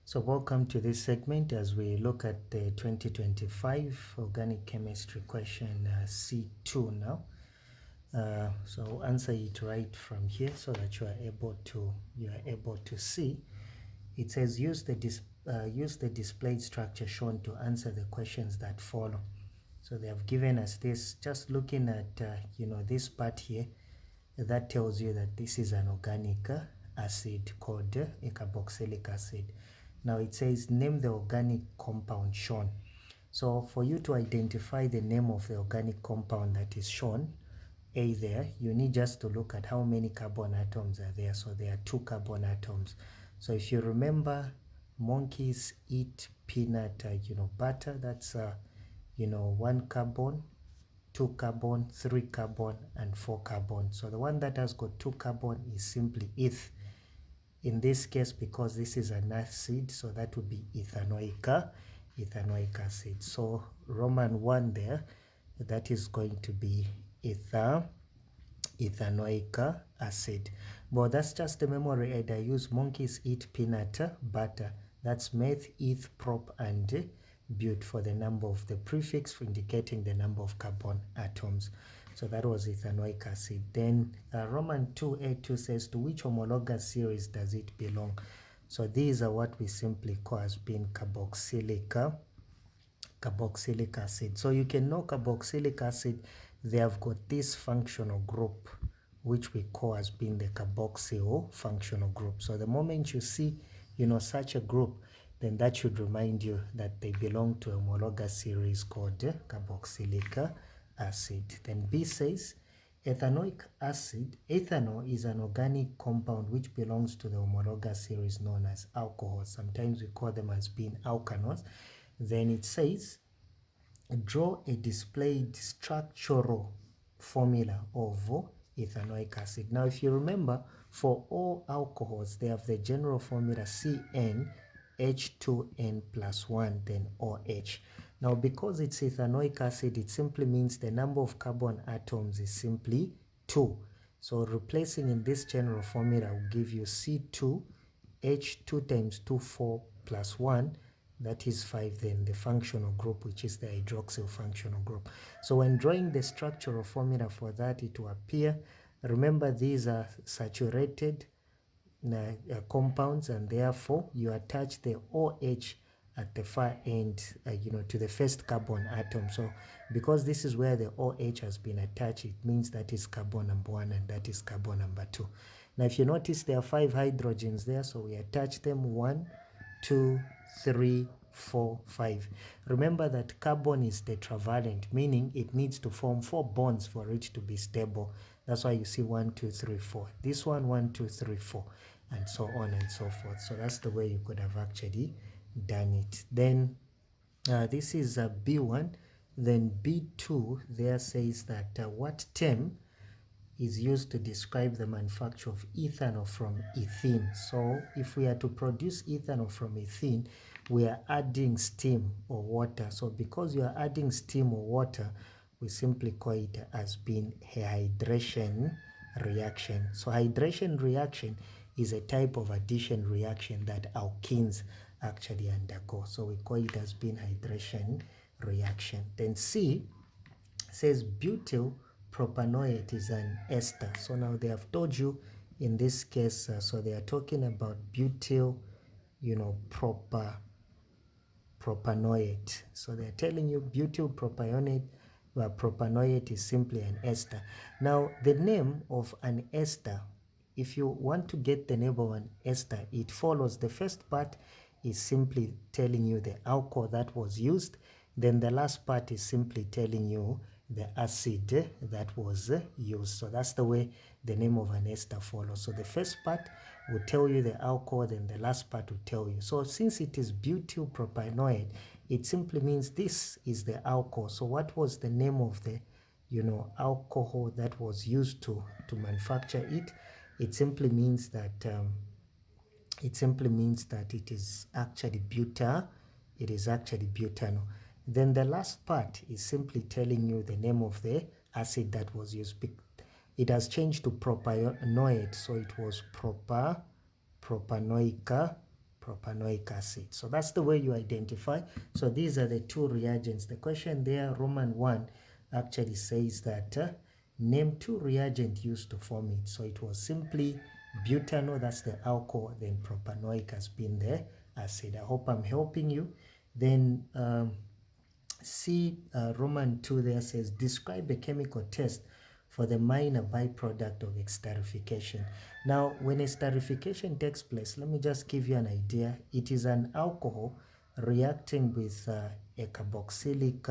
So welcome to this segment as we look at the 2025 organic chemistry question C2 now. So answer it right from here so that you are able to see. It says use the displayed structure shown to answer the questions that follow. So they have given us this. Just looking at this part here, that tells you that this is an organic acid called a carboxylic acid. Now it says name the organic compound shown. So for you to identify the name of the organic compound that is shown, A there, you need just to look at how many carbon atoms are there. So there are 2 carbon atoms. So if you remember, monkeys eat peanut butter. That's 1 carbon, 2 carbon, 3 carbon, and 4 carbon. So the one that has got 2 carbon is simply eth. In this case, because this is an acid, so that would be ethanoic acid. So Roman 1 there, that is going to be ethanoic acid. But that's just the memory aid. I use monkeys eat peanut butter. That's meth, eth, prop, and but for the number of the prefix for indicating the number of carbon atoms. So that was ethanoic acid. Then Roman 2A2 says, to which homologous series does it belong? So these are what we simply call as being carboxylic acid. So you can know carboxylic acid, they have got this functional group, which we call as being the carboxyl functional group. So the moment you see, such a group, then that should remind you that they belong to a homologous series called carboxylic acid. Then B says, ethanoic acid, ethanol is an organic compound which belongs to the homologous series known as alcohols. Sometimes we call them as being alkanols. Then it says, draw a displayed structural formula of ethanoic acid. Now, if you remember, for all alcohols, they have the general formula CnH2n plus 1, then OH. Now, because it's ethanoic acid, it simply means the number of carbon atoms is simply 2. So replacing in this general formula will give you C2H2 times 2, 4 plus 1. That is 5, then the functional group, which is the hydroxyl functional group. So when drawing the structural formula for that, it will appear. Remember, these are saturated compounds, and therefore you attach the OH at the far end, to the first carbon atom. So because this is where the OH has been attached, it means that is carbon number 1 and that is carbon number 2. Now, if you notice, there are 5 hydrogens there, so we attach them 1, 2, 3, 4, 5. Remember that carbon is tetravalent, meaning it needs to form 4 bonds for it to be stable. That's why you see 1, 2, 3, 4. This one, 1, 2, 3, 4, and so on and so forth. So that's the way you could have actually done it. Then this is B1. Then B2 there says that what term is used to describe the manufacture of ethanol from ethene. So if we are to produce ethanol from ethene, we are adding steam or water. So because you are adding steam or water, we simply call it as being a hydration reaction. So hydration reaction is a type of addition reaction that alkenes actually undergo. So we call it as being hydration reaction. Then C says butyl propanoate is an ester. So now they have told you in this case, so they are talking about butyl, propanoate. So they are telling you butyl propanoate is simply an ester. Now the name of an ester, if you want to get the name of an ester, it follows. The first part is simply telling you the alcohol that was used. Then the last part is simply telling you the acid that was used. So that's the way the name of an ester follows. So the first part will tell you the alcohol, then the last part will tell you. So since it is butyl propanoate, it simply means this is the alcohol. So what was the name of the alcohol that was used to manufacture it? It simply means that it is actually butanol. Then the last part is simply telling you the name of the acid that was used. It has changed to propanoate, so it was propanoic propanoic acid. So that's the way you identify. So these are the two reagents. The question there, Roman 1, actually says that name two reagents used to form it. So it was simply butanol, that's the alcohol, then propanoic has been the acid. I hope I'm helping you. Then C, Roman 2 there says, describe a chemical test for the minor byproduct of esterification. Now, when esterification takes place, let me just give you an idea. It is an alcohol reacting with a carboxylic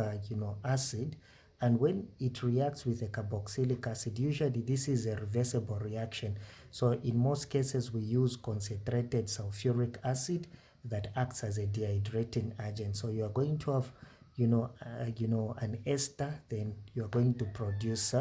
acid, and when it reacts with a carboxylic acid, usually this is a reversible reaction. So in most cases, we use concentrated sulfuric acid that acts as a dehydrating agent. So you are going to have an ester, then you are going to produce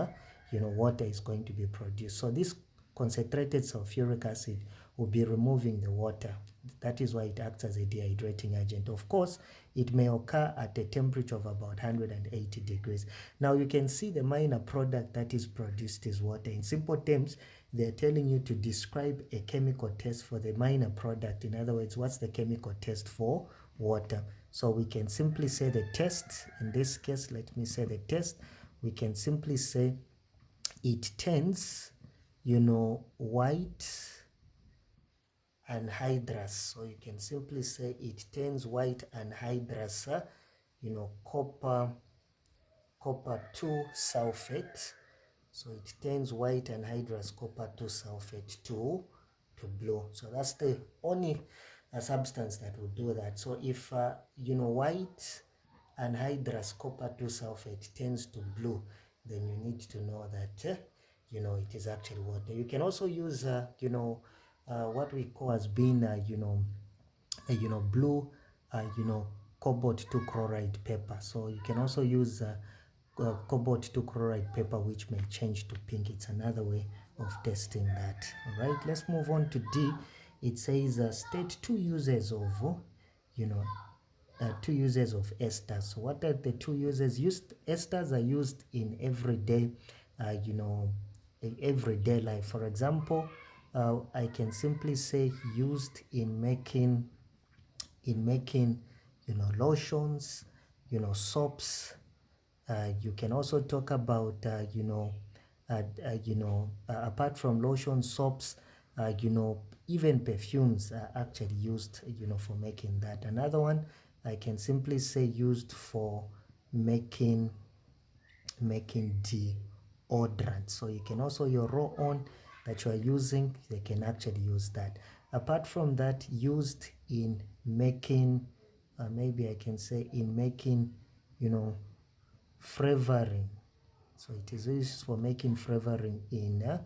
water is going to be produced. So this concentrated sulfuric acid will be removing the water. That is why it acts as a dehydrating agent. Of course, it may occur at a temperature of about 180 degrees. Now you can see the minor product that is produced is water. In simple terms, they're telling you to describe a chemical test for the minor product. In other words, what's the chemical test for water? So we can simply say the test. In this case, let me say the test. We can simply say it turns, white anhydrous. So you can simply say it turns white anhydrous, copper 2 sulfate. So it turns white anhydrous copper 2 sulfate to blue. So that's the only substance that will do that. So if white anhydrous copper 2 sulfate turns to blue, then you need to know that it is actually water. You can also use what we call as being blue cobalt 2 chloride paper. So you can also use cobalt 2 chloride paper, which may change to pink. It's another way of testing that. All right, let's move on to D. It says state two uses of esters. So what are the two uses? Esters are used in everyday everyday life. For example, I can simply say used in making lotions, soaps. You can also talk about apart from lotion, soaps, even perfumes are actually used for making that. Another one, I can simply say used for making deodorant. So you can also, your roll-on that you are using, they can actually use that. Apart from that, used in making maybe I can say in making flavoring. So it is used for making flavoring in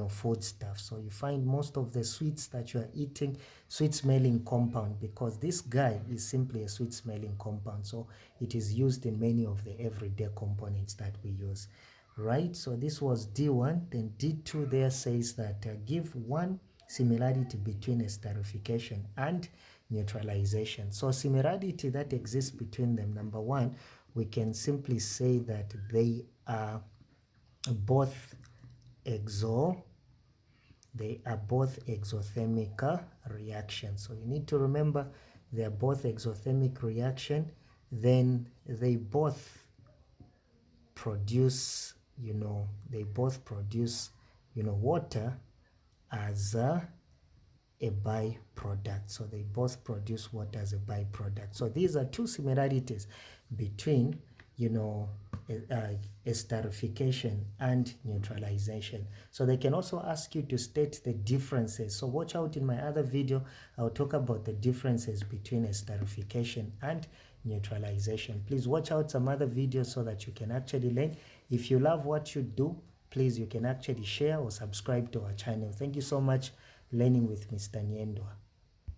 food stuff. So you find most of the sweets that you are eating, sweet smelling compound, because this guy is simply a sweet smelling compound. So it is used in many of the everyday components that we use. Right, so this was D1. Then D2 there says that give one similarity between esterification and neutralization. So similarity that exists between them, number one, we can simply say that they are both exothermic reactions. So you need to remember they are both exothermic reaction. Then they both produce water as a byproduct. So they both produce water as a byproduct. So these are two similarities between esterification and neutralization. So they can also ask you to state the differences. So watch out, in my other video I'll talk about the differences between esterification and neutralization. Please watch out some other videos so that you can actually learn. If you love what you do, please, you can actually share or subscribe to our channel. Thank you so much. Learning with Mr. Nyendwa.